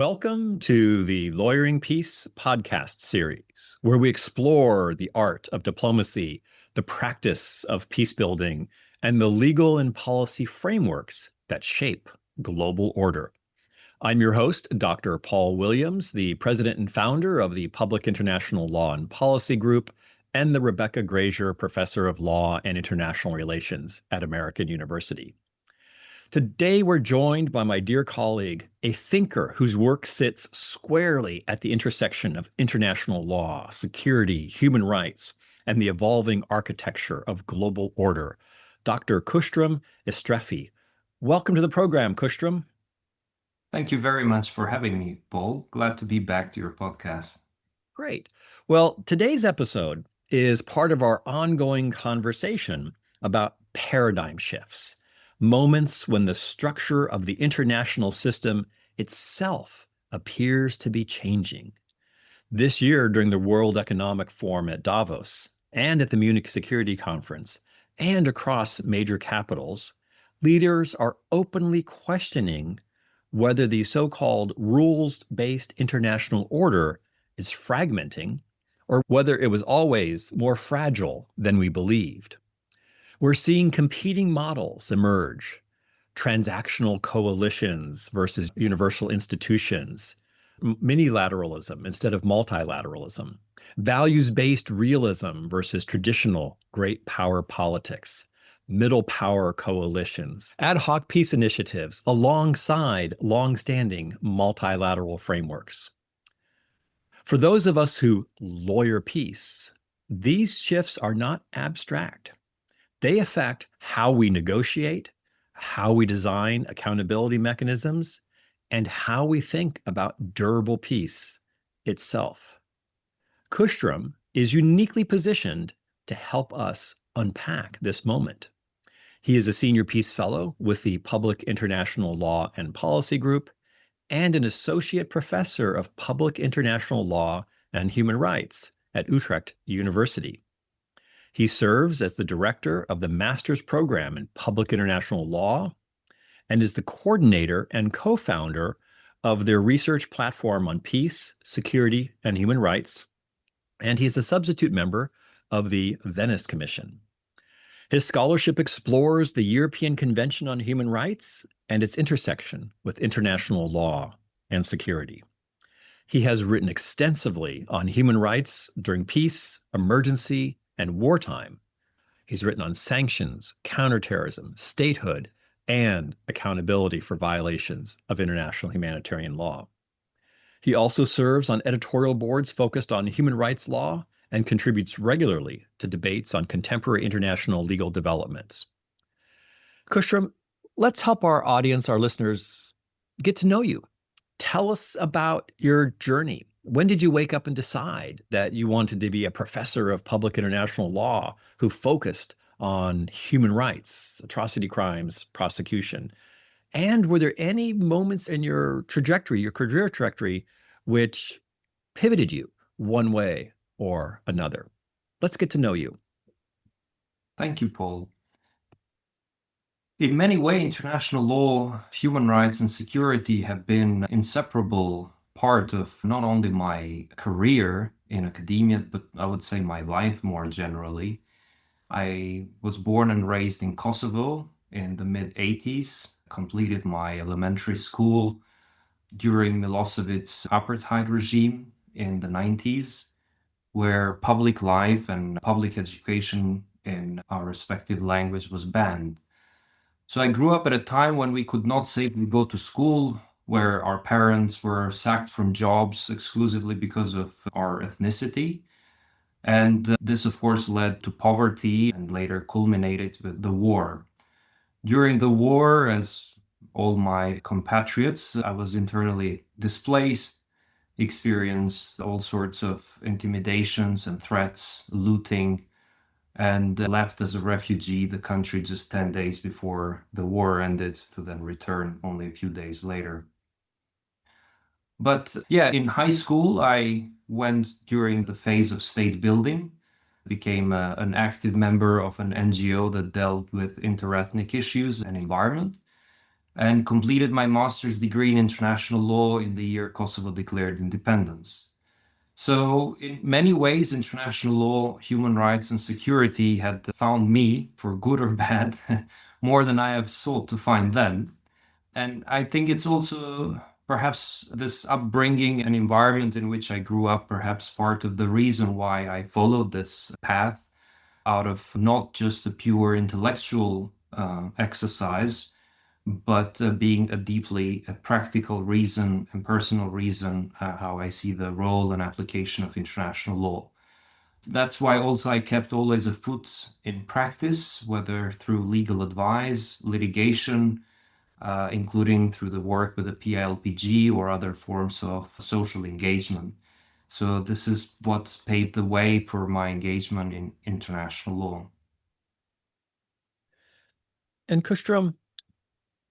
Welcome to the Lawyering Peace podcast series, where we explore the art of diplomacy, the practice of peace building, and the legal and policy frameworks that shape global order. I'm your host, Dr. Paul Williams, the president and founder of the Public International Law and Policy Group, and the Rebecca Grazier Professor of Law and International Relations at American University. Today, we're joined by my dear colleague, a thinker whose work sits squarely at the intersection of international law, security, human rights, and the evolving architecture of global order, Dr. Kushtrim Istrefi. Welcome to the program, Kushtrim. Thank you very much for having me, Paul. Glad to be back to your podcast. Great. Well, today's episode is part of our ongoing conversation about paradigm shifts. Moments when the structure of the international system itself appears to be changing. This year, during the World Economic Forum at Davos and at the Munich Security Conference and across major capitals, leaders are openly questioning whether the so-called rules-based international order is fragmenting or whether it was always more fragile than we believed. We're seeing competing models emerge, transactional coalitions versus universal institutions, minilateralism instead of multilateralism, values-based realism versus traditional great power politics, middle power coalitions, ad hoc peace initiatives alongside long-standing multilateral frameworks. For those of us who lawyer peace, these shifts are not abstract. They affect how we negotiate, how we design accountability mechanisms, and how we think about durable peace itself. Kushtrim is uniquely positioned to help us unpack this moment. He is a senior peace fellow with the Public International Law and Policy Group and an associate professor of public international law and human rights at Utrecht University. He serves as the director of the master's program in public international law and is the coordinator and co-founder of their research platform on peace, security, and human rights. And he's a substitute member of the Venice Commission. His scholarship explores the European Convention on Human Rights and its intersection with international law and security. He has written extensively on human rights during peace, emergency, and wartime. He's written on sanctions, counterterrorism, statehood, and accountability for violations of international humanitarian law. He also serves on editorial boards focused on human rights law and contributes regularly to debates on contemporary international legal developments. Kushtrim, let's help our audience, our listeners, get to know you. Tell us about your journey. When did you wake up and decide that you wanted to be a professor of public international law who focused on human rights, atrocity crimes, prosecution? And were there any moments in your trajectory, your career trajectory, which pivoted you one way or another? Let's get to know you. Thank you, Paul. In many ways, international law, human rights, and security have been inseparable part of not only my career in academia, but I would say my life more generally. I was born and raised in Kosovo in the mid-80s, completed my elementary school during Milosevic's apartheid regime in the 90s, where public life and public education in our respective language was banned. So I grew up at a time when we could not safely go to school, where our parents were sacked from jobs exclusively because of our ethnicity. And this, of course, led to poverty and later culminated with the war. During the war, as all my compatriots, I was internally displaced, experienced all sorts of intimidations and threats, looting, and left as a refugee the country just 10 days before the war ended to then return only a few days later. But yeah, in high school, I went during the phase of state building, became an active member of an NGO that dealt with interethnic issues and environment. and completed my master's degree in international law in the year Kosovo declared independence. So in many ways, international law, human rights, and security had found me, for good or bad, more than I have sought to find them. And I think it's also perhaps this upbringing and environment in which I grew up, perhaps part of the reason why I followed this path out of not just a pure intellectual exercise, but being a deeply practical reason and personal reason how I see the role and application of international law. That's why also I kept always a foot in practice, whether through legal advice, litigation, including through the work with the PILPG or other forms of social engagement. So this is what paved the way for my engagement in international law. And Kushtrim,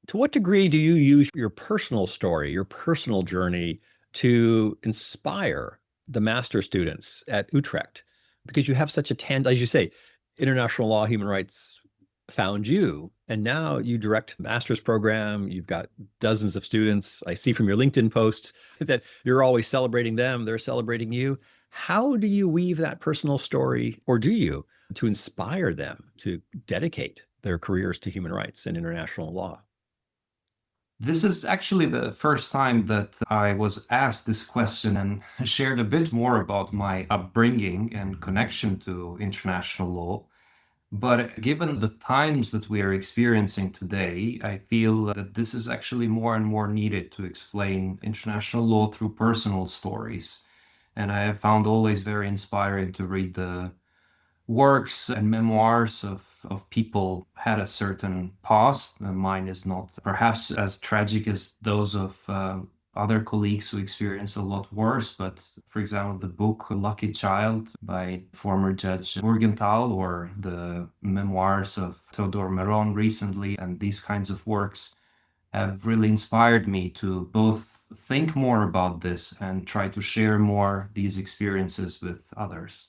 to what degree do you use your personal story, your personal journey to inspire the master students at Utrecht? Because you have such a as you say, international law, human rights found you, and now you direct the master's program. You've got dozens of students. I see from your LinkedIn posts that you're always celebrating them, they're celebrating you. How do you weave that personal story, or do you, to inspire them to dedicate their careers to human rights and international law? This is actually the first time that I was asked this question and shared a bit more about my upbringing and connection to international law. But given the times that we are experiencing today, I feel that this is actually more and more needed to explain international law through personal stories. And I have found always very inspiring to read the works and memoirs of people had a certain past. Mine is not perhaps as tragic as those of other colleagues who experienced a lot worse. But for example, the book Lucky Child by former Judge Morgenthau, or the memoirs of Theodore Meron recently, and these kinds of works have really inspired me to both think more about this and try to share more these experiences with others.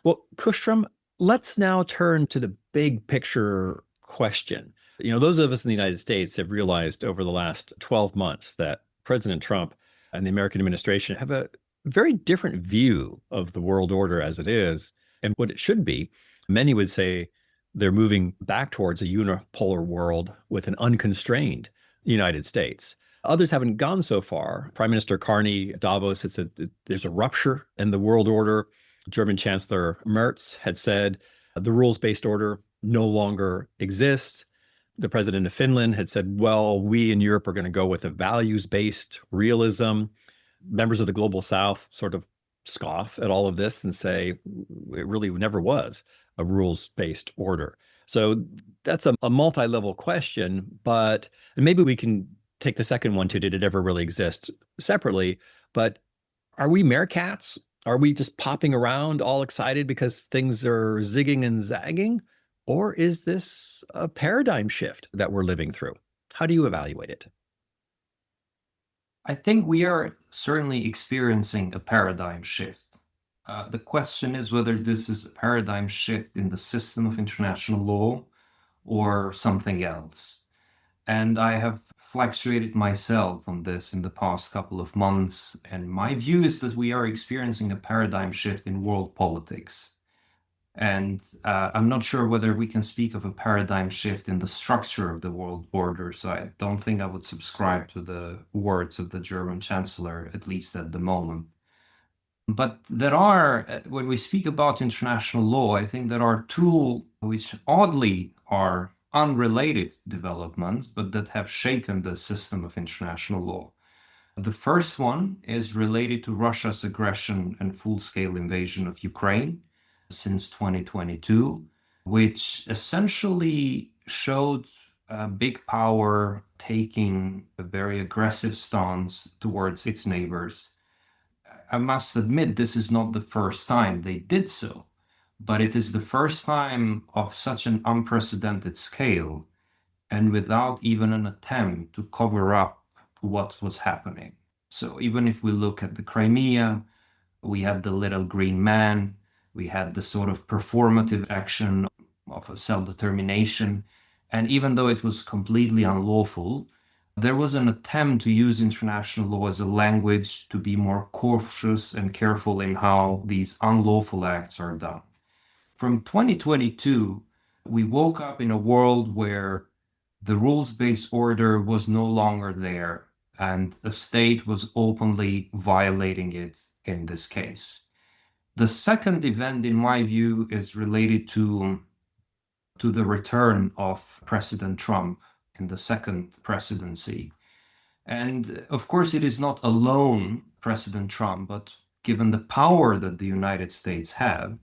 Well, Kushtrim, let's now turn to the big picture question. Those of us in the United States have realized over the last 12 months that President Trump and the American administration have a very different view of the world order as it is and what it should be. Many would say they're moving back towards a unipolar world with an unconstrained United States. Others haven't gone so far. Prime Minister Carney at Davos had said that there's a rupture in the world order. German Chancellor Merz had said the rules-based order no longer exists. The president of Finland had said, well, we in Europe are going to go with a values-based realism. Members of the global South sort of scoff at all of this and say it really never was a rules-based order. So that's a multi-level question, but maybe we can take the second one too. Did it ever really exist separately? But are we meerkats? Are we just popping around all excited because things are zigging and zagging? Or is this a paradigm shift that we're living through? How do you evaluate it? I think we are certainly experiencing a paradigm shift. The question is whether this is a paradigm shift in the system of international law or something else. And I have fluctuated myself on this in the past couple of months. And my view is that we are experiencing a paradigm shift in world politics. And I'm not sure whether we can speak of a paradigm shift in the structure of the world order. So I don't think I would subscribe to the words of the German Chancellor, at least at the moment. But there are, when we speak about international law, I think there are two which oddly are unrelated developments, but that have shaken the system of international law. The first one is related to Russia's aggression and full-scale invasion of Ukraine since 2022, which essentially showed big power taking a very aggressive stance towards its neighbors. I must admit, this is not the first time they did so, but it is the first time of such an unprecedented scale and without even an attempt to cover up what was happening. So even if we look at the Crimea, we had the little green man, we had the sort of performative action of a self-determination, And even though it was completely unlawful, there was an attempt to use international law as a language to be more cautious and careful in how these unlawful acts are done. From 2022, we woke up in a world where the rules-based order was no longer there, and the state was openly violating it in this case. The second event, in my view, is related to the return of President Trump in the second presidency. And of course, it is not alone President Trump, but given the power that the United States have,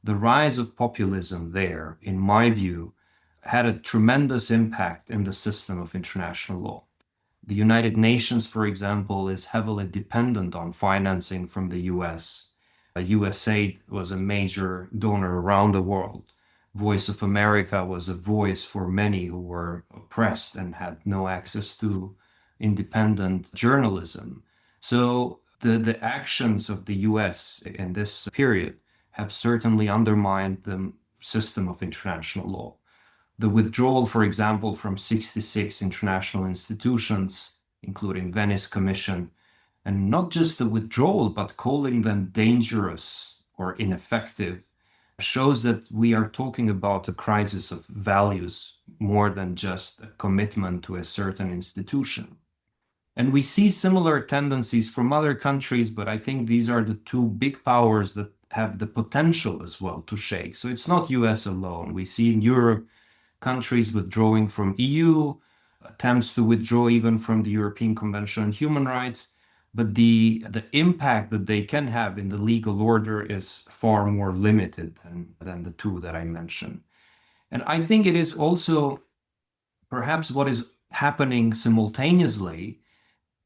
the rise of populism there, in my view, had a tremendous impact in the system of international law. The United Nations, for example, is heavily dependent on financing from the US. USAID was a major donor around the world. Voice of America was a voice for many who were oppressed and had no access to independent journalism. So the actions of the US in this period have certainly undermined the system of international law. The withdrawal, for example, from 66 international institutions, including Venice Commission, and not just the withdrawal, but calling them dangerous or ineffective, shows that we are talking about a crisis of values more than just a commitment to a certain institution. And we see similar tendencies from other countries, but I think these are the two big powers that have the potential as well to shake. So it's not US alone. We see in Europe countries withdrawing from EU, attempts to withdraw even from the European Convention on Human Rights, but the impact that they can have in the legal order is far more limited than the two that I mentioned. And I think it is also perhaps what is happening simultaneously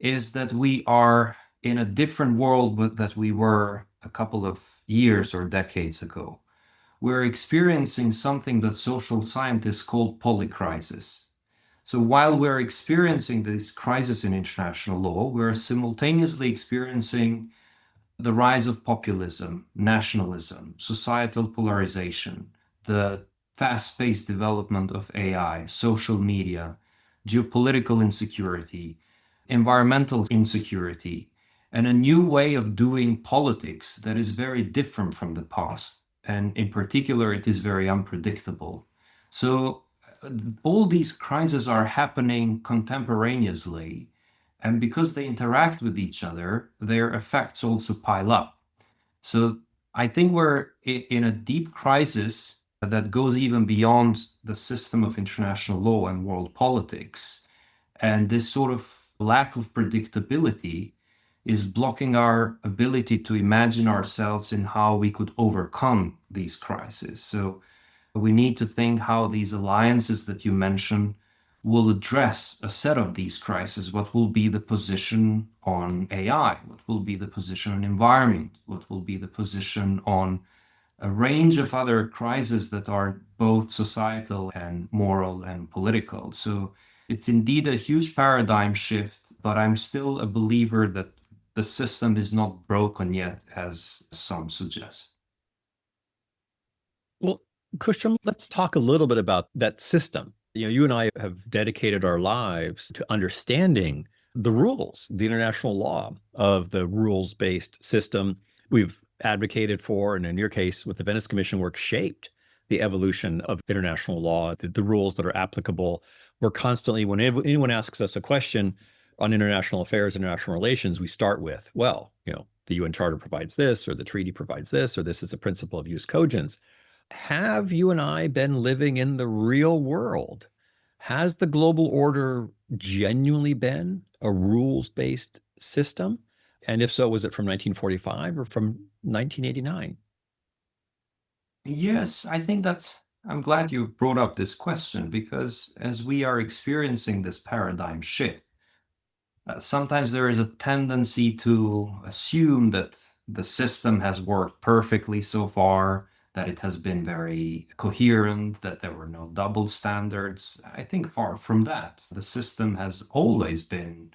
is that we are in a different world that we were a couple of years or decades ago. We're experiencing something that social scientists call polycrisis. So while we're experiencing this crisis in international law, we're simultaneously experiencing the rise of populism, nationalism, societal polarization, the fast-paced development of AI, social media, geopolitical insecurity, environmental insecurity, and a new way of doing politics that is very different from the past. And in particular, it is very unpredictable. So all these crises are happening contemporaneously. And because they interact with each other, their effects also pile up. So I think we're in a deep crisis that goes even beyond the system of international law and world politics. And this sort of lack of predictability is blocking our ability to imagine ourselves in how we could overcome these crises. So we need to think how these alliances that you mentioned will address a set of these crises. What will be the position on AI? What will be the position on environment? What will be the position on a range of other crises that are both societal and moral and political? So it's indeed a huge paradigm shift, but I'm still a believer that the system is not broken yet, as some suggest. Well, Kushtrim, let's talk a little bit about that system. You and I have dedicated our lives to understanding the rules, the international law of the rules-based system we've advocated for, and in your case, with the Venice Commission work, shaped the evolution of international law, the rules that are applicable. We're constantly, when anyone asks us a question on international affairs, international relations, we start with, well, the UN Charter provides this, or the treaty provides this, or this is a principle of jus cogens. Have you and I been living in the real world? Has the global order genuinely been a rules-based system? And if so, was it from 1945 or from 1989? Yes, I think I'm glad you brought up this question because as we are experiencing this paradigm shift, sometimes there is a tendency to assume that the system has worked perfectly so far, that it has been very coherent, that there were no double standards. I think far from that. The system has always been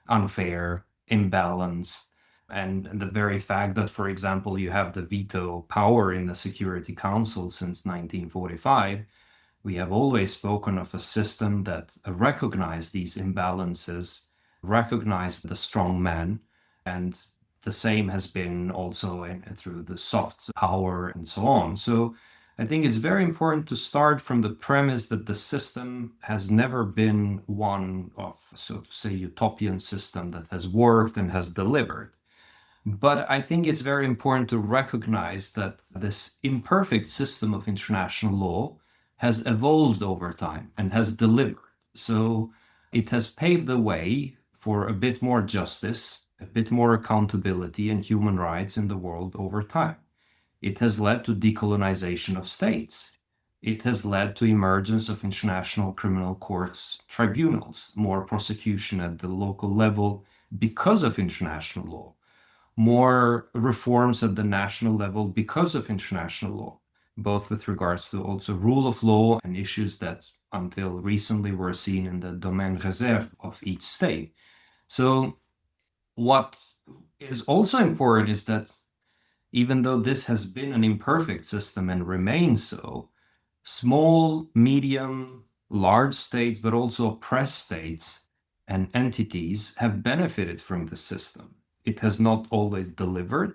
unfair, imbalanced, and the very fact that, for example, you have the veto power in the Security Council since 1945 We have always spoken of a system that recognized these imbalances, recognized the strong man, and the same has been also through the soft power and so on. So I think it's very important to start from the premise that the system has never been one of, so to say, utopian system that has worked and has delivered. But I think it's very important to recognize that this imperfect system of international law has evolved over time and has delivered. So it has paved the way for a bit more justice, a bit more accountability and human rights in the world over time. It has led to decolonization of states. It has led to emergence of international criminal courts, tribunals, more prosecution at the local level because of international law, more reforms at the national level because of international law, both with regards to also rule of law and issues that until recently were seen in the domaine réserve of each state. So what is also important is that even though this has been an imperfect system and remains so, small, medium, large states, but also oppressed states and entities have benefited from the system. It has not always delivered,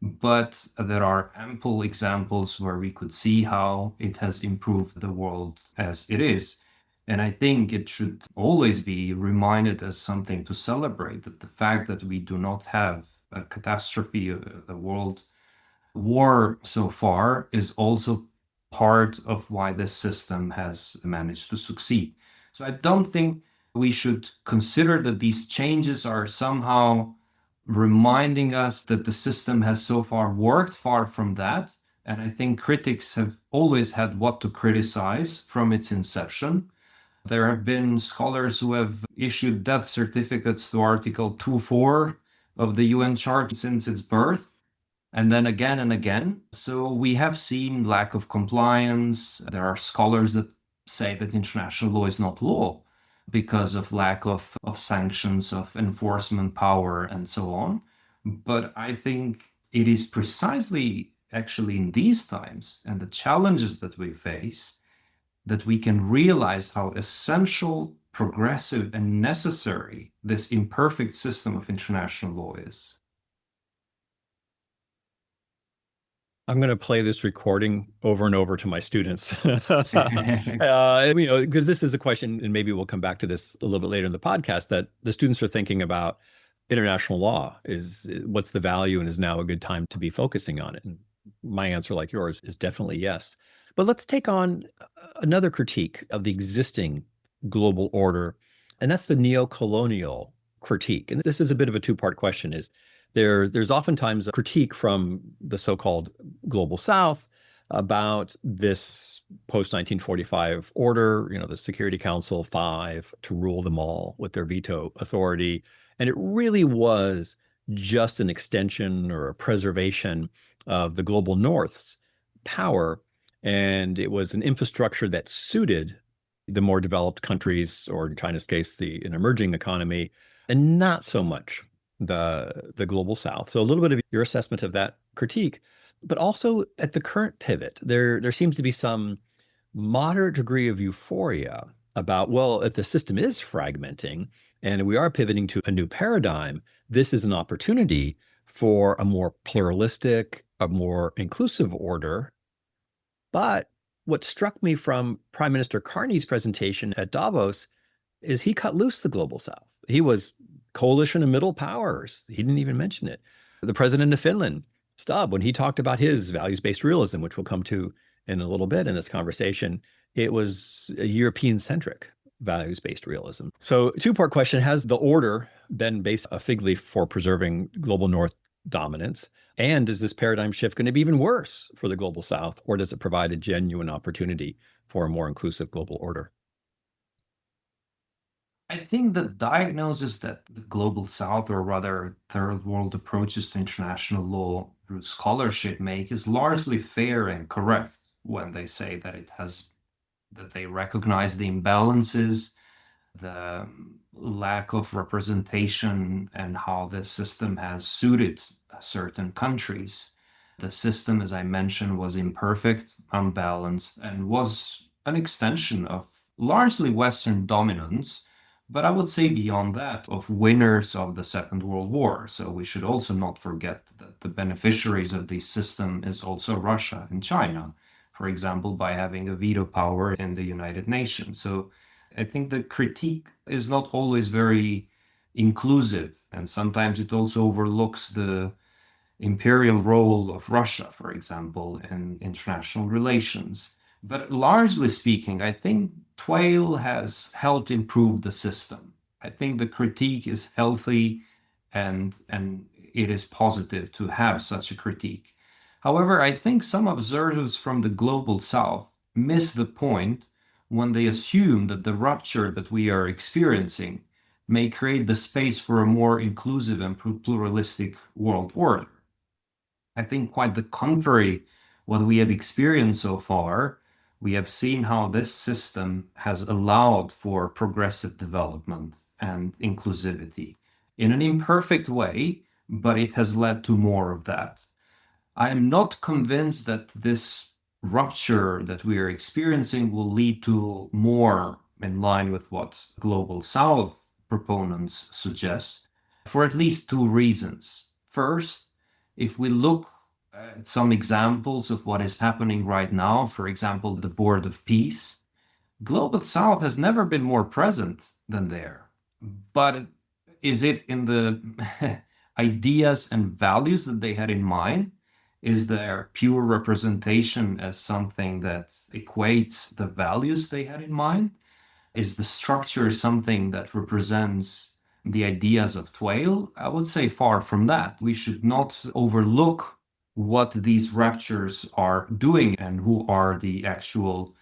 but there are ample examples where we could see how it has improved the world as it is. And I think it should always be reminded as something to celebrate, that the fact that we do not have a catastrophe, a world war so far, is also part of why this system has managed to succeed. So I don't think we should consider that these changes are somehow reminding us that the system has so far worked. Far from that. And I think critics have always had what to criticize from its inception. There have been scholars who have issued death certificates to Article 2.4 of the UN Charter since its birth, and then again and again. So we have seen lack of compliance. There are scholars that say that international law is not law because of lack of sanctions, of enforcement power, and so on. But I think it is precisely actually in these times and the challenges that we face that we can realize how essential, progressive, and necessary this imperfect system of international law is. I'm going to play this recording over and over to my students. Because this is a question, and maybe we'll come back to this a little bit later in the podcast, that the students are thinking about international law. What's the value, and is now a good time to be focusing on it? And my answer, like yours, is definitely yes. But let's take on another critique of the existing global order, and that's the neo-colonial critique. And this is a bit of a two-part question. There's oftentimes a critique from the so-called global South about this post-1945 order, the Security Council 5 to rule them all with their veto authority. And it really was just an extension or a preservation of the global North's power. And it was an infrastructure that suited the more developed countries, or in China's case, an emerging economy, and not so much the global South. So a little bit of your assessment of that critique, but also at the current pivot, there seems to be some moderate degree of euphoria about, well, if the system is fragmenting and we are pivoting to a new paradigm, this is an opportunity for a more pluralistic, a more inclusive order. But what struck me from Prime Minister Carney's presentation at Davos is he cut loose the global South. He was coalition of middle powers. He didn't even mention it. The president of Finland, Stubb, when he talked about his values-based realism, which we'll come to in a little bit in this conversation, it was a European-centric values-based realism. So two-part question, has the order been based a fig leaf for preserving global North dominance? And is this paradigm shift going to be even worse for the global South, or does it provide a genuine opportunity for a more inclusive global order? I think the diagnosis that the global South, or rather third world approaches to international law through scholarship make, is largely fair and correct when they say that they recognize the imbalances, the lack of representation, and how the system has suited certain countries. The system, as I mentioned, was imperfect, unbalanced, and was an extension of largely Western dominance, but I would say beyond that, of winners of the Second World War. So we should also not forget that the beneficiaries of this system is also Russia and China, for example, by having a veto power in the United Nations. So I think the critique is not always very inclusive, and sometimes it also overlooks the imperial role of Russia, for example, in international relations. But largely speaking, I think TWAIL has helped improve the system. I think the critique is healthy and it is positive to have such a critique. However, I think some observers from the global south miss the point when they assume that the rupture that we are experiencing may create the space for a more inclusive and pluralistic world order. I think quite the contrary, what we have experienced so far, we have seen how this system has allowed for progressive development and inclusivity in an imperfect way, but it has led to more of that. I am not convinced that this rupture that we are experiencing will lead to more in line with what Global South proponents suggest, for at least two reasons. First, if we look at some examples of what is happening right now, for example, the Board of Peace, Global South has never been more present than there. But is it in the ideas and values that they had in mind? Is there pure representation as something that equates the values they had in mind? Is the structure something that represents the ideas of TWAIL? I would say far from that. We should not overlook what these raptures are doing and who are the actual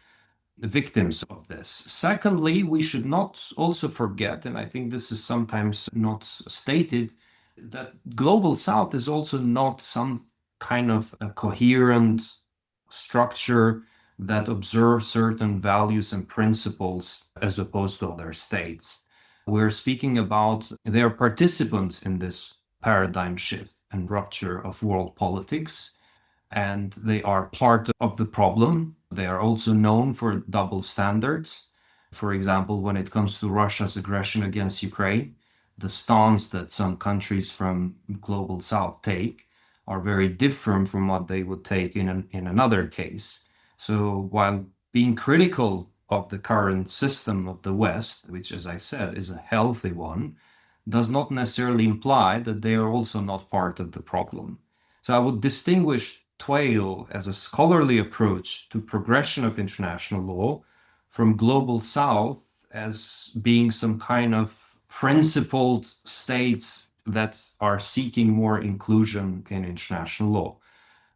victims of this. Secondly, we should not also forget, and I think this is sometimes not stated, that Global South is also not some kind of a coherent structure that observes certain values and principles as opposed to other states. We're speaking about their participants in this paradigm shift and rupture of world politics, and they are part of the problem. They are also known for double standards. For example, when it comes to Russia's aggression against Ukraine, the stance that some countries from Global South take are very different from what they would take in another case. So while being critical of the current system of the West, which, as I said, is a healthy one, does not necessarily imply that they are also not part of the problem. So I would distinguish TWAIL as a scholarly approach to progression of international law from Global South as being some kind of principled states that are seeking more inclusion in international law.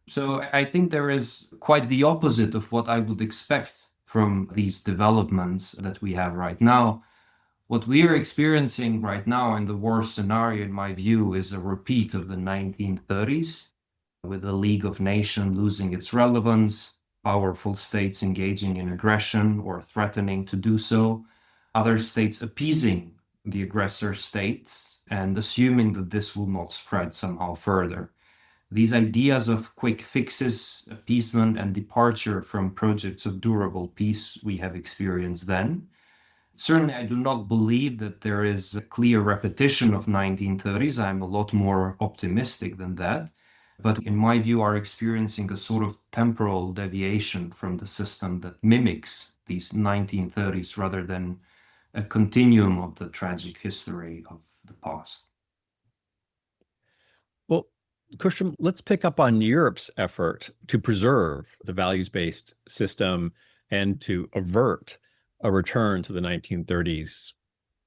So I think there is quite the opposite of what I would expect from these developments that we have right now. What we are experiencing right now in the worst scenario, in my view, is a repeat of the 1930s, with the League of Nations losing its relevance, powerful states engaging in aggression or threatening to do so, other states appeasing the aggressor states and assuming that this will not spread somehow further. These ideas of quick fixes, appeasement, and departure from projects of durable peace we have experienced then. Certainly, I do not believe that there is a clear repetition of 1930s. I'm a lot more optimistic than that. But in my view, are experiencing a sort of temporal deviation from the system that mimics these 1930s rather than a continuum of the tragic history of the past. Well, Kushtrim, let's pick up on Europe's effort to preserve the values-based system and to avert a return to the 1930s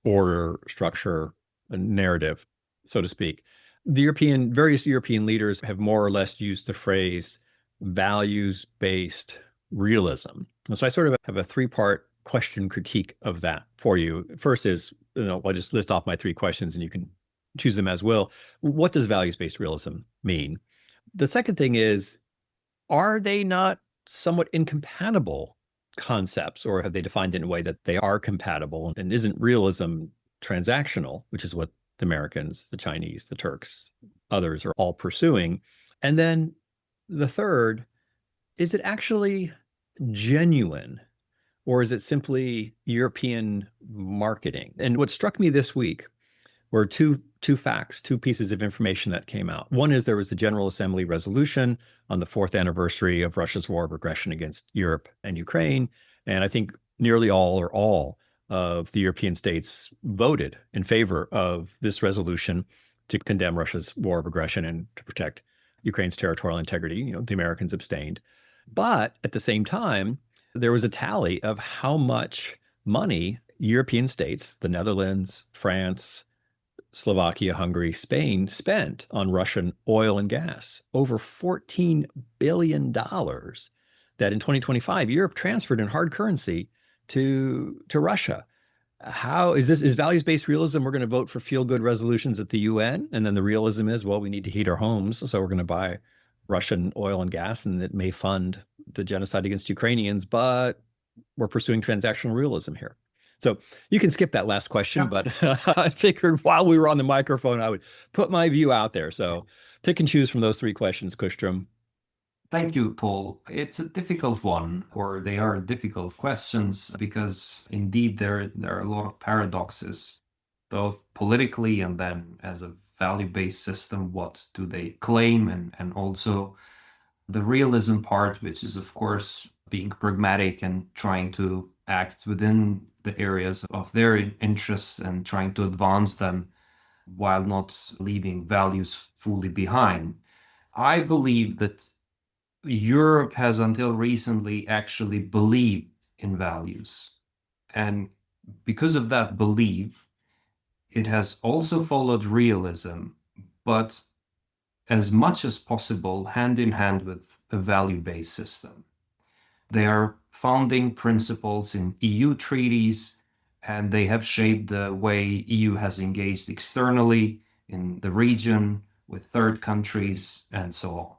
order, structure, narrative, so to speak. Various European leaders have more or less used the phrase values-based realism. And so I sort of have a three-part question critique of that for you. First is, I'll just list off my three questions and you can choose them as will. What does values-based realism mean? The second thing is, are they not somewhat incompatible concepts, or have they defined it in a way that they are compatible? And isn't realism transactional, which is what the Americans, the Chinese, the Turks, others are all pursuing? And then the third, is it actually genuine or is it simply European marketing? And what struck me this week were two facts, two pieces of information that came out. One is there was the General Assembly resolution on the fourth anniversary of Russia's war of aggression against Europe and Ukraine, and I think nearly all of the European states voted in favor of this resolution to condemn Russia's war of aggression and to protect Ukraine's territorial integrity. The Americans abstained. But at the same time, there was a tally of how much money European states, the Netherlands, France, Slovakia, Hungary, Spain spent on Russian oil and gas, over $14 billion that in 2025 Europe transferred in hard currency to Russia. How is this? Is values-based realism? We're going to vote for feel-good resolutions at the UN, and then the realism is, well, we need to heat our homes, so we're going to buy Russian oil and gas, and it may fund the genocide against Ukrainians, but we're pursuing transactional realism here. So you can skip that last question, but I figured while we were on the microphone, I would put my view out there. So pick and choose from those three questions, Kushtrim. Thank you, Paul. It's a difficult one, or they are difficult questions, because indeed there are a lot of paradoxes, both politically and then as a value-based system, what do they claim, and also the realism part, which is, of course, being pragmatic and trying to act within the areas of their interests and trying to advance them while not leaving values fully behind. I believe that Europe has until recently actually believed in values. And because of that belief, it has also followed realism, but as much as possible hand in hand with a value-based system. They are founding principles in EU treaties, and they have shaped the way EU has engaged externally in the region with third countries and so on.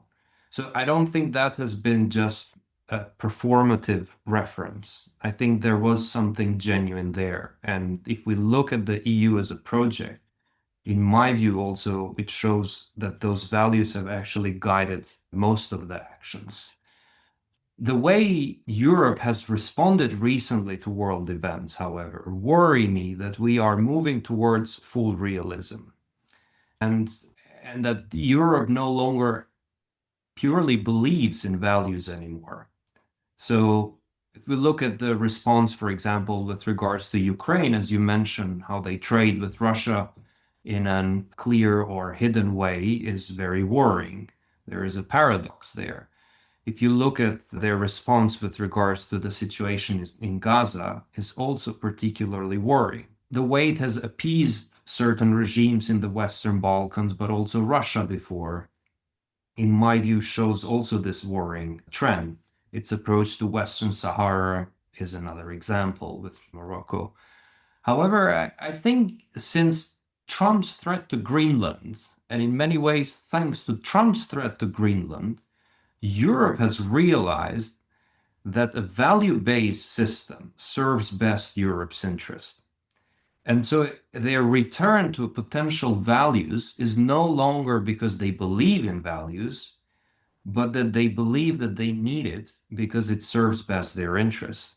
So I don't think that has been just a performative reference. I think there was something genuine there. And if we look at the EU as a project, in my view also, it shows that those values have actually guided most of the actions. The way Europe has responded recently to world events, however, worry me that we are moving towards full realism, and that Europe no longer purely believes in values anymore. So if we look at the response, for example, with regards to Ukraine, as you mentioned, how they trade with Russia in a clear or hidden way is very worrying. There is a paradox there. If you look at their response with regards to the situation in Gaza, is also particularly worrying. The way it has appeased certain regimes in the Western Balkans, but also Russia before, in my view, shows also this worrying trend. Its approach to Western Sahara is another example with Morocco. However, I think since Trump's threat to Greenland, and in many ways, thanks to Trump's threat to Greenland, Europe has realized that a value-based system serves best Europe's interest. And so their return to potential values is no longer because they believe in values, but that they believe that they need it because it serves best their interest.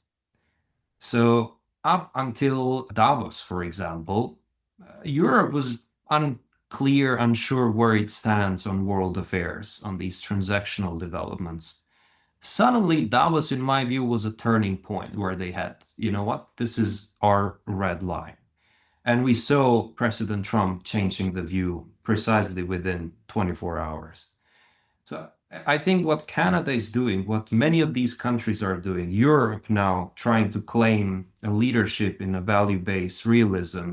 So up until Davos, for example, Europe was unclear, unsure where it stands on world affairs, on these transactional developments. Suddenly, Davos, in my view, was a turning point where they had, you know what, this is our red line. And we saw President Trump changing the view precisely within 24 hours. So I think what Canada is doing, what many of these countries are doing, Europe now trying to claim a leadership in a value-based realism,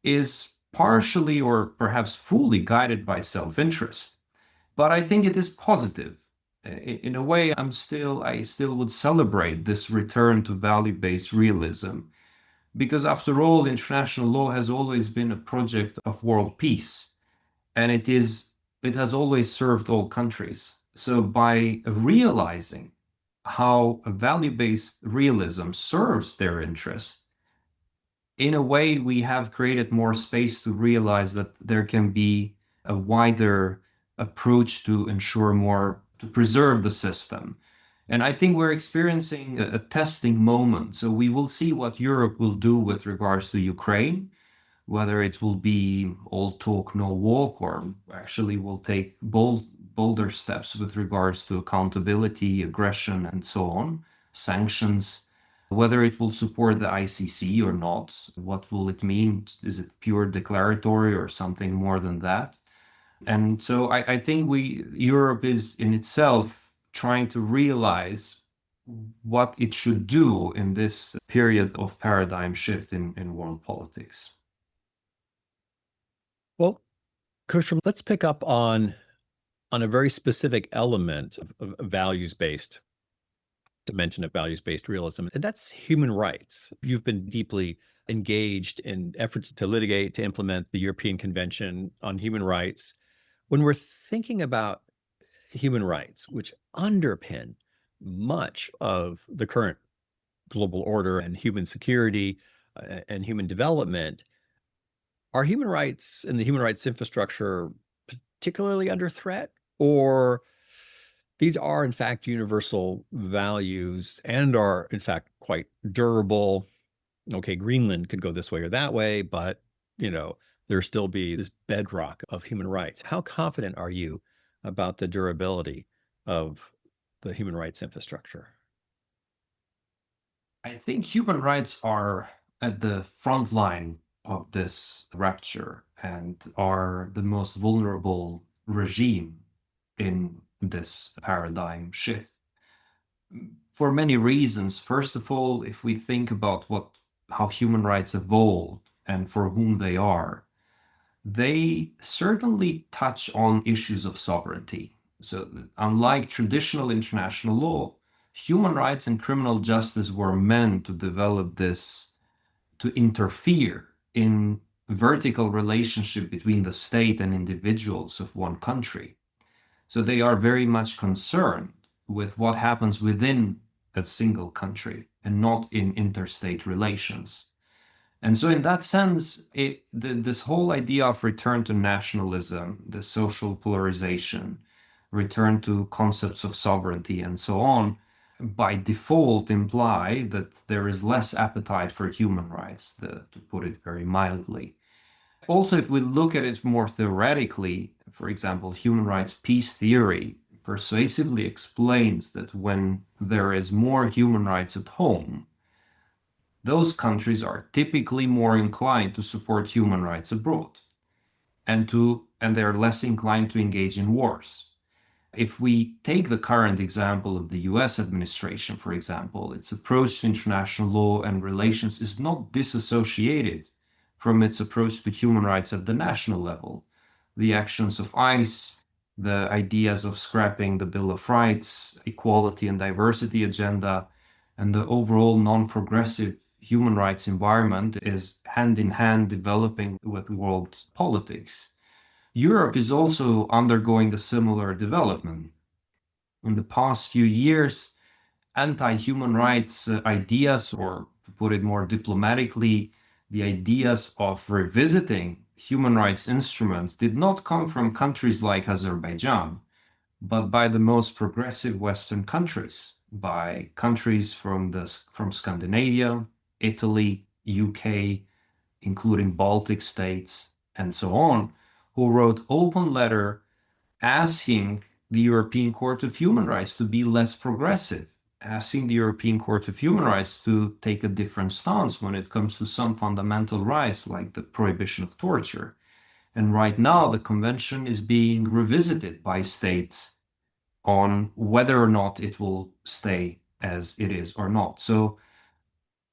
is partially or perhaps fully guided by self-interest. But I think it is positive. In a way, I still would celebrate this return to value-based realism, because after all, international law has always been a project of world peace, and it has always served all countries. So by realizing how a value-based realism serves their interests, in a way, we have created more space to realize that there can be a wider approach to ensure more, to preserve the system. And I think we're experiencing a testing moment. So we will see what Europe will do with regards to Ukraine, whether it will be all talk, no walk, or actually will take bolder steps with regards to accountability, aggression, and so on, sanctions, whether it will support the ICC or not. What will it mean? Is it pure declaratory or something more than that? And so I think Europe is in itself trying to realize what it should do in this period of paradigm shift in world politics. Well, Kushtrim, let's pick up on a very specific element of values-based dimension of values-based realism, and that's human rights. You've been deeply engaged in efforts to litigate, to implement the European Convention on Human Rights. When we're thinking about human rights, which underpin much of the current global order and human security and human development, are human rights and the human rights infrastructure particularly under threat? Or these are, in fact, universal values and are, in fact, quite durable. Okay, Greenland could go this way or that way, but, there still be this bedrock of human rights. How confident are you about the durability of the human rights infrastructure? I think human rights are at the front line of this rupture and are the most vulnerable regime in this paradigm shift for many reasons. First of all, if we think about how human rights evolved and for whom they certainly touch on issues of sovereignty. So, unlike traditional international law, human rights and criminal justice were meant to develop this, to interfere in vertical relationship between the state and individuals of one country. So they are very much concerned with what happens within a single country and not in interstate relations. And so, in that sense, this whole idea of return to nationalism, the social polarization, return to concepts of sovereignty, and so on, by default imply that there is less appetite for human rights, to put it very mildly. Also, if we look at it more theoretically, for example, human rights peace theory persuasively explains that when there is more human rights at home, those countries are typically more inclined to support human rights abroad and they're less inclined to engage in wars. If we take the current example of the US administration, for example, its approach to international law and relations is not disassociated from its approach to human rights at the national level. The actions of ICE, the ideas of scrapping the Bill of Rights, equality and diversity agenda, and the overall non-progressive human rights environment is hand in hand developing with world politics. Europe is also undergoing a similar development. In the past few years, anti-human rights ideas, or to put it more diplomatically, the ideas of revisiting human rights instruments did not come from countries like Azerbaijan, but by the most progressive Western countries, by countries from Scandinavia, Italy, UK, including Baltic states, and so on, who wrote open letter asking the European Court of Human Rights to be less progressive, asking the European Court of Human Rights to take a different stance when it comes to some fundamental rights like the prohibition of torture. And right now, the convention is being revisited by states on whether or not it will stay as it is or not. So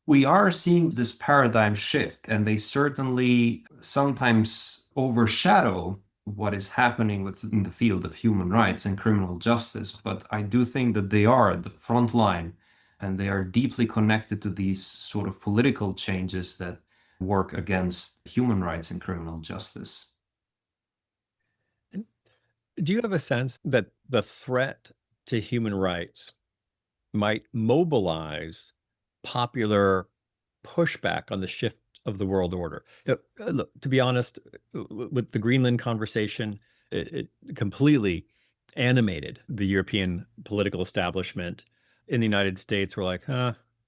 we are seeing this paradigm shift, and they certainly sometimes overshadow what is happening within the field of human rights and criminal justice. But I do think that they are at the front line and they are deeply connected to these sort of political changes that work against human rights and criminal justice. Do you have a sense that the threat to human rights might mobilize popular pushback on the shift of the world order? Look, to be honest, with the Greenland conversation, it completely animated the European political establishment. in the United States, we're like,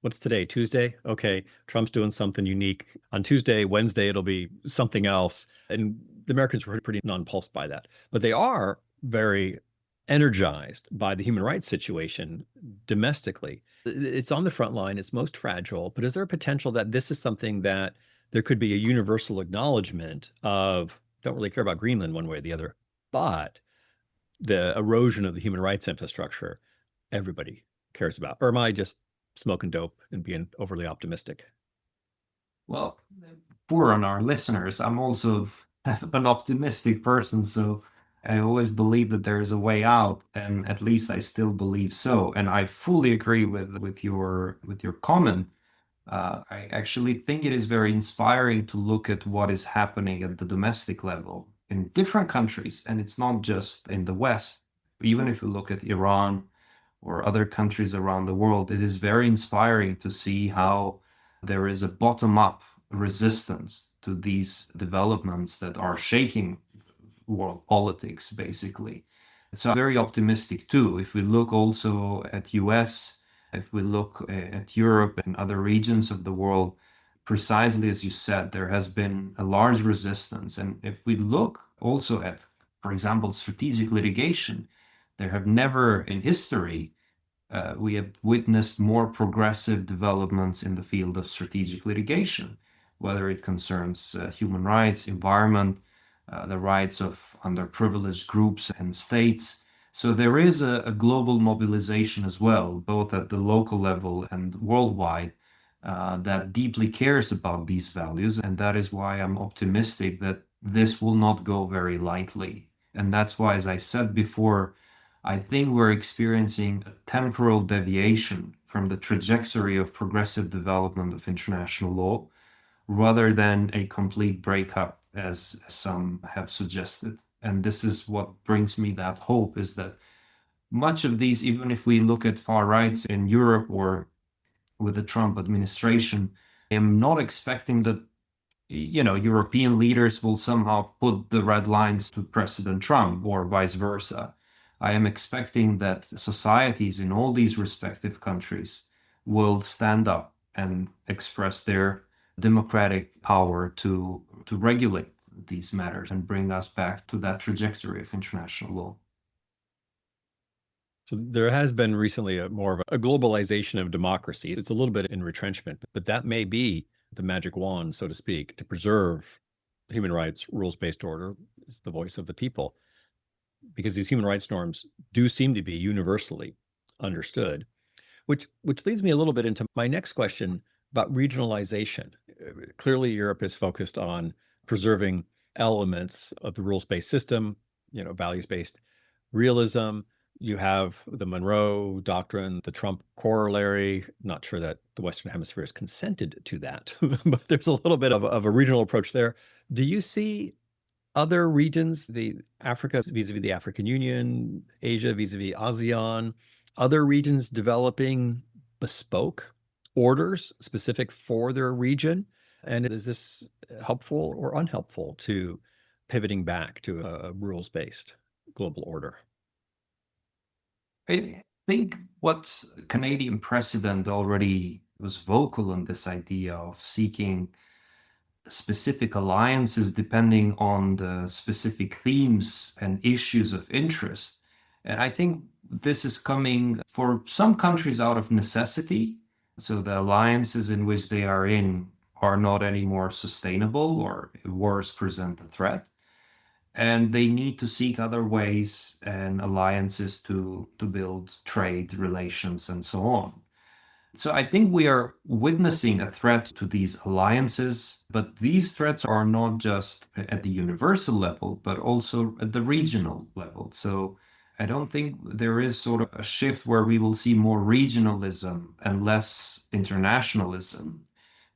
what's today? Tuesday? Okay, Trump's doing something unique. On Tuesday, Wednesday, it'll be something else. And the Americans were pretty nonplussed by that. But they are very energized by the human rights situation domestically. It's on the front line, it's most fragile, but is there a potential that this is something that there could be a universal acknowledgement of, don't really care about Greenland one way or the other, but the erosion of the human rights infrastructure, everybody cares about? Or am I just smoking dope and being overly optimistic? Well, for on our listeners, I'm also an optimistic person, so I always believe that there is a way out, and at least I still believe so. And I fully agree with your comment. I actually think it is very inspiring to look at what is happening at the domestic level in different countries, and it's not just in the West. Even if you look at Iran or other countries around the world, it is very inspiring to see how there is a bottom-up resistance to these developments that are shaking world politics, basically. So I'm very optimistic too. If we look also at US, if we look at Europe and other regions of the world, precisely as you said, there has been a large resistance. And if we look also at, for example, strategic litigation, there have never in history we have witnessed more progressive developments in the field of strategic litigation, whether it concerns human rights, environment, the rights of underprivileged groups and states. So there is a global mobilization as well, both at the local level and worldwide, that deeply cares about these values. And that is why I'm optimistic that this will not go very lightly. And that's why, as I said before, I think we're experiencing a temporal deviation from the trajectory of progressive development of international law, rather than a complete breakup, as some have suggested. And this is what brings me that hope, is that much of these, even if we look at far rights in Europe or with the Trump administration, I am not expecting that European leaders will somehow put the red lines to President Trump or vice versa. I am expecting that societies in all these respective countries will stand up and express their democratic power to regulate these matters and bring us back to that trajectory of international law. So there has been recently more of a globalization of democracy. It's a little bit in retrenchment, but that may be the magic wand, so to speak, to preserve human rights, rules-based order, is the voice of the people, because these human rights norms do seem to be universally understood, which leads me a little bit into my next question about regionalization. Clearly, Europe is focused on preserving elements of the rules-based system, values-based realism. You have the Monroe Doctrine, the Trump corollary. Not sure that the Western Hemisphere has consented to that, but there's a little bit of a regional approach there. Do you see other regions, the Africa vis-a-vis the African Union, Asia vis-a-vis ASEAN, other regions developing bespoke orders specific for their region? And is this helpful or unhelpful to pivoting back to a rules-based global order? I think what Canadian president already was vocal on this idea of seeking specific alliances depending on the specific themes and issues of interest. And I think this is coming for some countries out of necessity. So the alliances in which they are in are not anymore sustainable, or worse, present a threat. And they need to seek other ways and alliances to build trade relations and so on. So I think we are witnessing a threat to these alliances, but these threats are not just at the universal level, but also at the regional level. So I don't think there is sort of a shift where we will see more regionalism and less internationalism.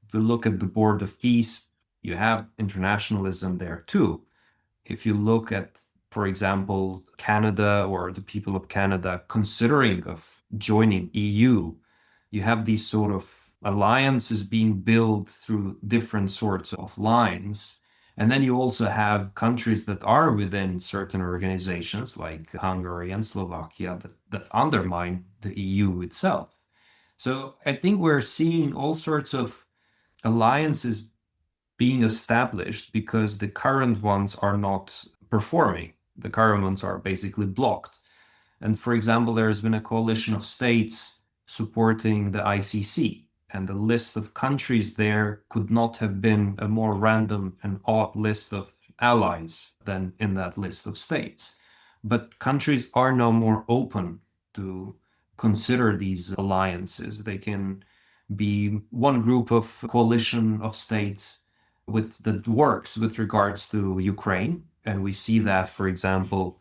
If we look at the Board of Peace, you have internationalism there too. If you look at, for example, Canada or the people of Canada considering of joining EU, you have these sort of alliances being built through different sorts of lines. And then you also have countries that are within certain organizations like Hungary and Slovakia that undermine the EU itself. So I think we're seeing all sorts of alliances being established because the current ones are not performing. The current ones are basically blocked. And for example, there's been a coalition of states supporting the ICC, and the list of countries there could not have been a more random and odd list of allies than in that list of states. But countries are now more open to consider these alliances. They can be one group of coalition of states that works with regards to Ukraine. And we see that, for example,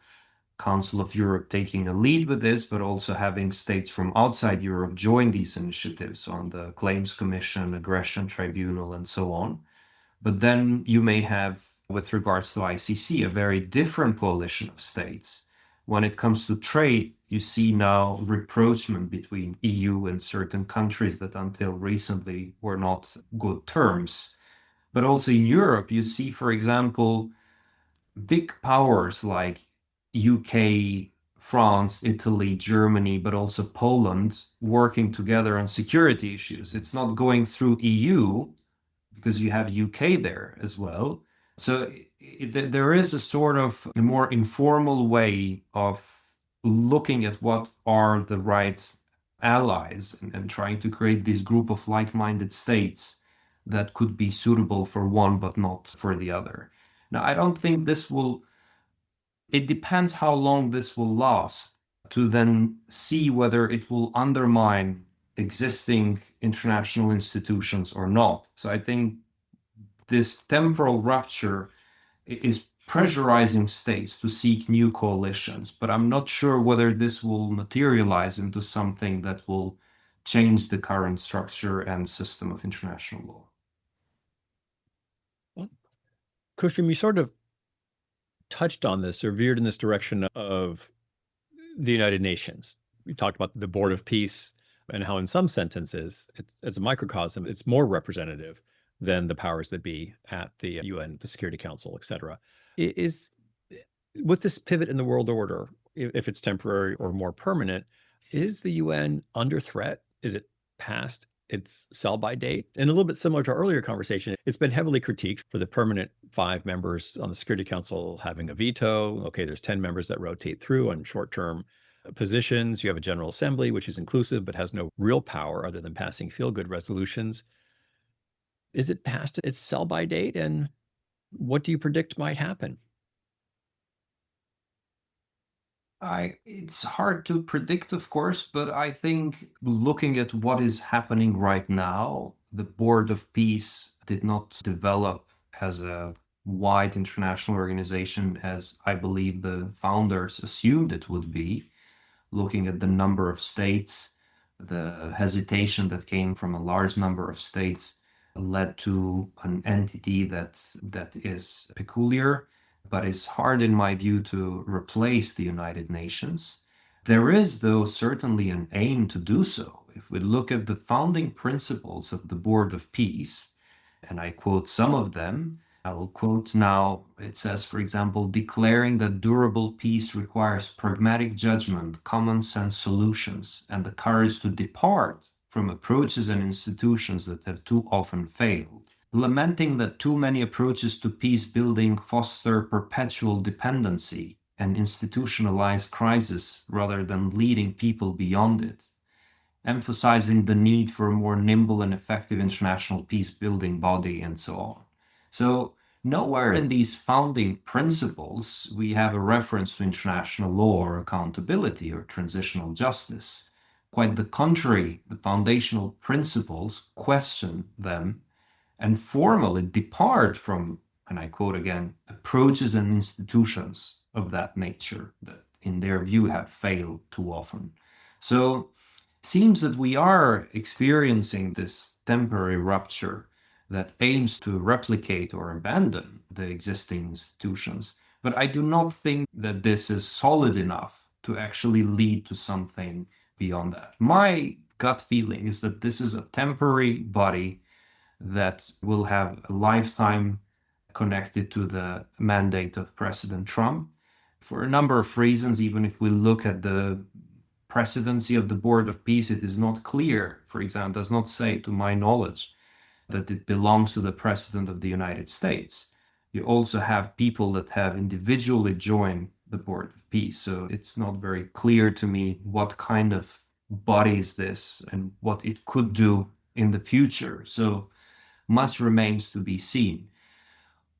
Council of Europe taking a lead with this, but also having states from outside Europe join these initiatives on the Claims Commission, Aggression Tribunal, and so on. But then you may have, with regards to ICC, a very different coalition of states. When it comes to trade, you see now rapprochement between EU and certain countries that until recently were not good terms. But also in Europe, you see, for example, big powers like UK, France, Italy, Germany, but also Poland working together on security issues. It's not going through EU because you have UK there as well. So there is a sort of a more informal way of looking at what are the right allies and trying to create this group of like-minded states that could be suitable for one but not for the other. Now, I don't think this will, it depends how long this will last to then see whether it will undermine existing international institutions or not. So I think this temporal rupture is pressurizing states to seek new coalitions, but I'm not sure whether this will materialize into something that will change the current structure and system of international law. Well, Kushtrim, you sort of touched on this or veered in this direction of the United Nations. We talked about the Board of Peace and how, in some sentences, as a microcosm, it's more representative than the powers that be at the UN, the Security Council, et cetera. Is with this pivot in the world order, if it's temporary or more permanent, is the UN under threat? Is it past its sell-by date? And a little bit similar to our earlier conversation, it's been heavily critiqued for the permanent 5 members on the Security Council having a veto. Okay, there's 10 members that rotate through on short-term positions. You have a General Assembly, which is inclusive but has no real power other than passing feel-good resolutions. Is it past its sell-by date? And what do you predict might happen? It's hard to predict, of course, but I think looking at what is happening right now, the Board of Peace did not develop as a wide international organization as I believe the founders assumed it would be. Looking at the number of states, the hesitation that came from a large number of states led to an entity that is peculiar, but is hard in my view to replace the United Nations. There is, though, certainly an aim to do so. If we look at the founding principles of the Board of Peace, and I quote some of them, I will quote now. It says, for example, declaring that durable peace requires pragmatic judgment, common sense solutions, and the courage to depart from approaches and institutions that have too often failed. Lamenting that too many approaches to peace building foster perpetual dependency and institutionalize crisis rather than leading people beyond it. Emphasizing the need for a more nimble and effective international peace building body, and so on. So nowhere in these founding principles we have a reference to international law or accountability or transitional justice. Quite the contrary, the foundational principles question them and formally depart from, and I quote again, approaches and institutions of that nature that in their view have failed too often. So it seems that we are experiencing this temporary rupture that aims to replicate or abandon the existing institutions. But I do not think that this is solid enough to actually lead to something beyond that. My gut feeling is that this is a temporary body that will have a lifetime connected to the mandate of President Trump for a number of reasons. Even if we look at the presidency of the Board of Peace, it is not clear, for example, does not say, to my knowledge, that it belongs to the President of the United States. You also have people that have individually joined the Board of Peace. So it's not very clear to me what kind of body is this and what it could do in the future. So much remains to be seen.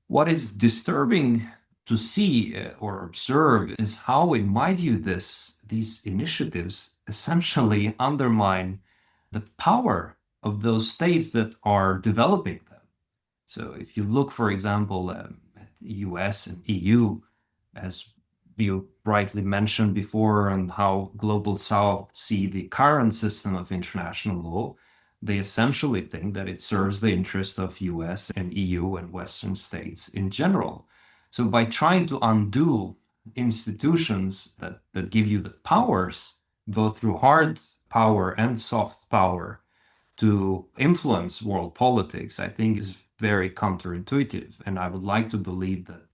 What is disturbing to see or observe is how, in my view, these initiatives essentially undermine the power of those states that are developing them. So if you look, for example, at the US and EU, as you rightly mentioned before, and how Global South see the current system of international law, they essentially think that it serves the interest of US and EU and Western states in general. So by trying to undo institutions that give you the powers, both through hard power and soft power, to influence world politics, I think is very counterintuitive. And I would like to believe that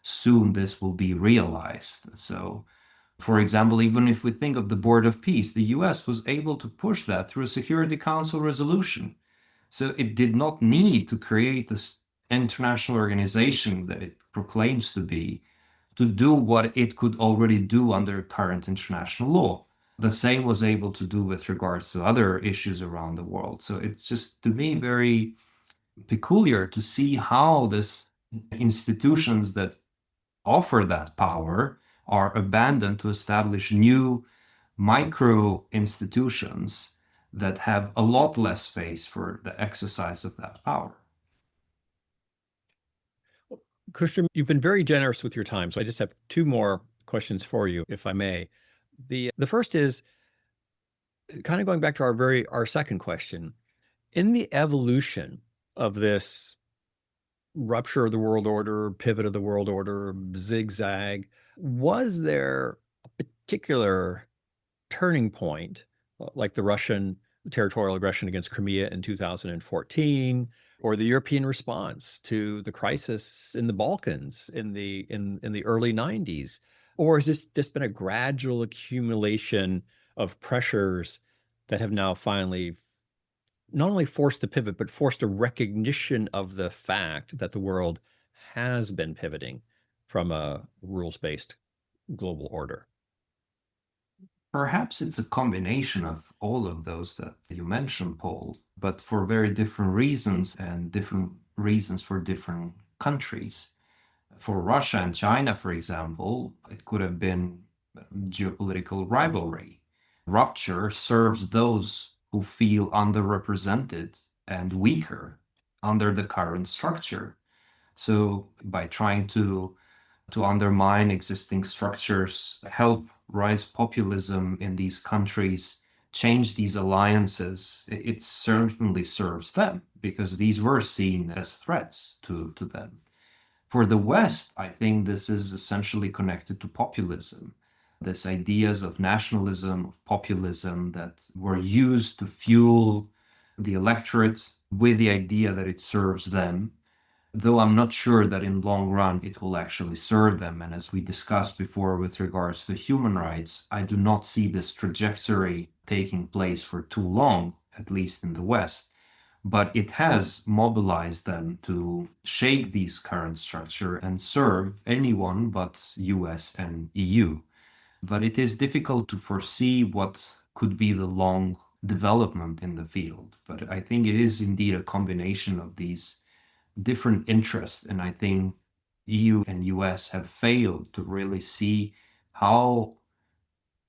soon this will be realized. So, for example, even if we think of the Board of Peace, the US was able to push that through a Security Council resolution. So it did not need to create this international organization that it proclaims to be to do what it could already do under current international law. The same was able to do with regards to other issues around the world. So it's just, to me, very peculiar to see how these institutions that offer that power are abandoned to establish new micro institutions that have a lot less space for the exercise of that power. Kushtrim, you've been very generous with your time, so I just have two more questions for you, if I may. The first is kind of going back to our second question. In the evolution of this rupture of the world order, pivot of the world order, zigzag, was there a particular turning point, like the Russian territorial aggression against Crimea in 2014, or the European response to the crisis in the Balkans in the early 90s? Or has this just been a gradual accumulation of pressures that have now finally not only forced the pivot, but forced a recognition of the fact that the world has been pivoting from a rules-based global order? Perhaps it's a combination of all of those that you mentioned, Paul, but for very different reasons and different reasons for different countries. For Russia and China, for example, it could have been geopolitical rivalry. Rupture serves those who feel underrepresented and weaker under the current structure. So by trying to undermine existing structures, help rise populism in these countries, change these alliances, it certainly serves them because these were seen as threats to them. For the West, I think this is essentially connected to populism. These ideas of nationalism, of populism that were used to fuel the electorate with the idea that it serves them, though I'm not sure that in long run it will actually serve them. And as we discussed before with regards to human rights, I do not see this trajectory taking place for too long, at least in the West. But it has mobilized them to shape these current structure and serve anyone but US and EU. But it is difficult to foresee what could be the long development in the field. But I think it is indeed a combination of these different interests. And I think EU and US have failed to really see how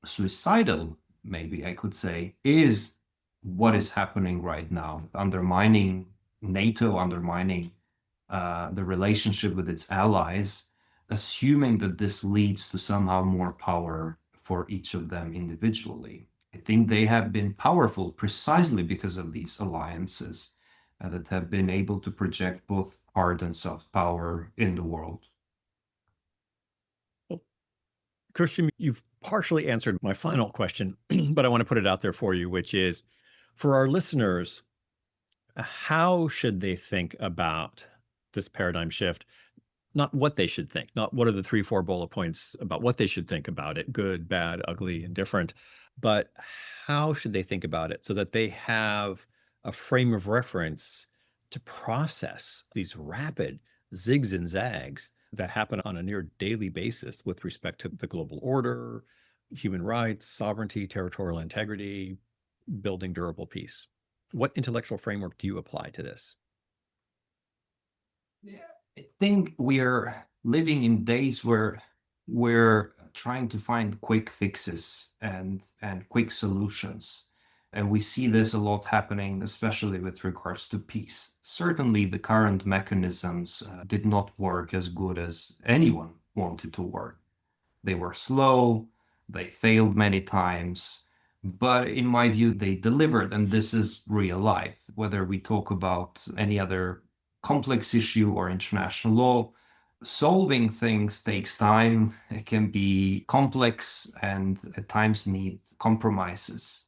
suicidal, maybe I could say, is what is happening right now, undermining NATO, undermining the relationship with its allies, assuming that this leads to somehow more power for each of them individually. I think they have been powerful precisely because of these alliances that have been able to project both hard and soft power in the world. Well, Christian, you've partially answered my final question, but I want to put it out there for you, which is for our listeners, how should they think about this paradigm shift? not what they should think, not what are the 3, 4 bullet points about what they should think about it, good, bad, ugly, indifferent, but how should they think about it so that they have a frame of reference to process these rapid zigs and zags that happen on a near daily basis with respect to the global order, human rights, sovereignty, territorial integrity, building durable peace. What intellectual framework do you apply to this? Yeah, I think we're living in days where we're trying to find quick fixes and quick solutions. And we see this a lot happening, especially with regards to peace. Certainly, the current mechanisms did not work as good as anyone wanted to work. They were slow, they failed many times, but in my view, they delivered, and this is real life. Whether we talk about any other complex issue or international law, solving things takes time. It can be complex and at times need compromises.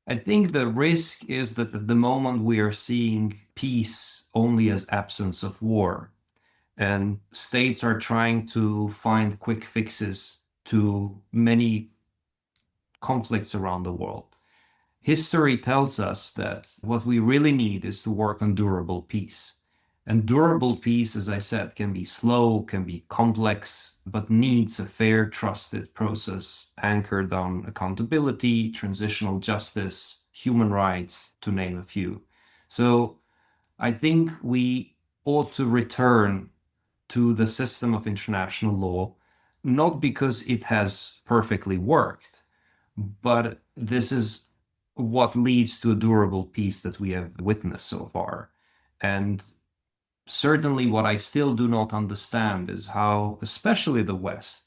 I think the risk is that at the moment we are seeing peace only as absence of war, and states are trying to find quick fixes to many conflicts around the world. History tells us that what we really need is to work on durable peace. And durable peace, as I said, can be slow, can be complex, but needs a fair, trusted process anchored on accountability, transitional justice, human rights, to name a few. So I think we ought to return to the system of international law, not because it has perfectly worked, but this is what leads to a durable peace that we have witnessed so far. And certainly, what I still do not understand is how, especially the West,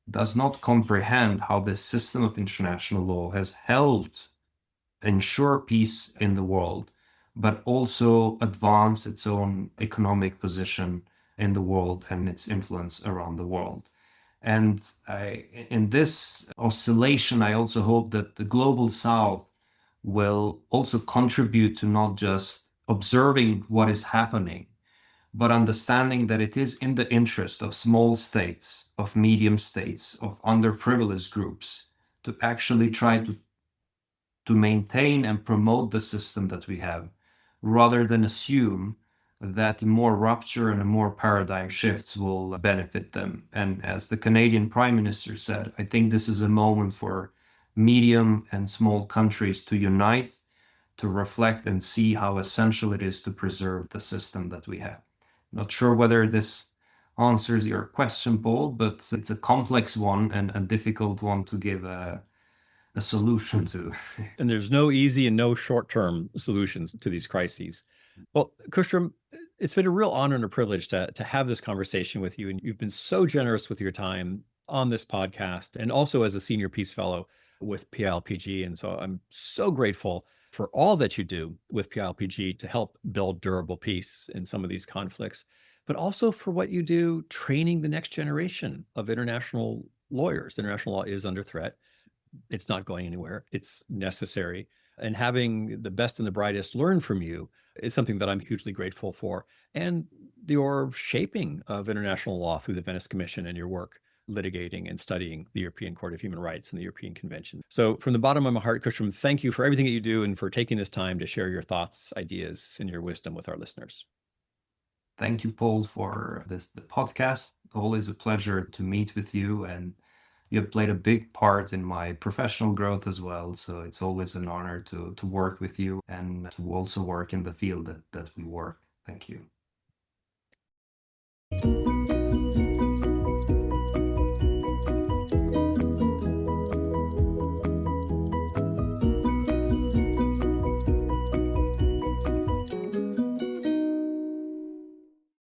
does not comprehend how this system of international law has helped ensure peace in the world, but also advance its own economic position in the world and its influence around the world. And in this oscillation, I also hope that the global South will also contribute to not just observing what is happening, but understanding that it is in the interest of small states, of medium states, of underprivileged groups to actually try to maintain and promote the system that we have, rather than assume that more rupture and more paradigm shifts will benefit them. And as the Canadian Prime Minister said, I think this is a moment for medium and small countries to unite, to reflect and see how essential it is to preserve the system that we have. Not sure whether this answers your question, Paul, but it's a complex one and a difficult one to give a solution to. And there's no easy and no short-term solutions to these crises. Well, Kushtrim, it's been a real honor and a privilege to have this conversation with you. And you've been so generous with your time on this podcast and also as a senior peace fellow with PILPG. And so I'm so grateful for all that you do with PILPG to help build durable peace in some of these conflicts, but also for what you do training the next generation of international lawyers. International law is under threat. It's not going anywhere. It's necessary. And having the best and the brightest learn from you is something that I'm hugely grateful for. And your shaping of international law through the Venice Commission and your work litigating and studying the European Court of Human Rights and the European Convention. So from the bottom of my heart, Kushtrim, thank you for everything that you do and for taking this time to share your thoughts, ideas, and your wisdom with our listeners. Thank you, Paul, for the podcast. Always a pleasure to meet with you, and you have played a big part in my professional growth as well. So it's always an honor to work with you and to also work in the field that we work. Thank you.